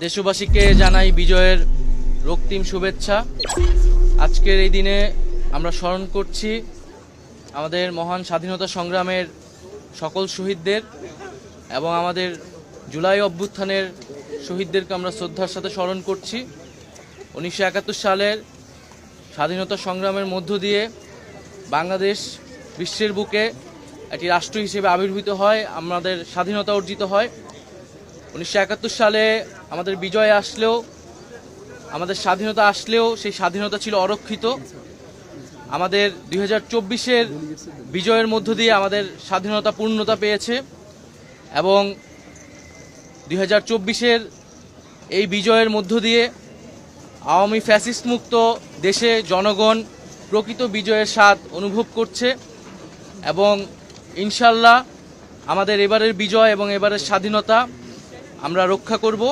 দেশবাসীকে জানাই বিজয়ের রক্তিম শুভেচ্ছা। আজকের এই দিনে আমরা স্মরণ করছি আমাদের মহান স্বাধীনতা সংগ্রামের সকল শহীদদের এবং আমাদের জুলাই অভ্যুত্থানের শহীদদেরকে আমরা শ্রদ্ধার সাথে স্মরণ করছি। 1971 সালের স্বাধীনতা সংগ্রামের মধ্য দিয়ে বাংলাদেশ বিশ্বের বুকে একটি রাষ্ট্র হিসেবে আবির্ভূত হয়, আমাদের স্বাধীনতা অর্জিত হয়। 1971 সালে আমাদের বিজয় আসলেও, আমাদের স্বাধীনতা আসলেও সেই স্বাধীনতা ছিল অরক্ষিত। আমাদের 2024-এর বিজয়ের মধ্য দিয়ে আমাদের স্বাধীনতা পূর্ণতা পেয়েছে এবং 2024-এর এই বিজয়ের মধ্য দিয়ে আওয়ামী ফ্যাসিস্ট মুক্ত দেশে জনগণ প্রকৃত বিজয়ের স্বাদ অনুভব করছে এবং ইনশাল্লাহ আমাদের এবারের বিজয় এবং এবারের স্বাধীনতা আমরা রক্ষা করব।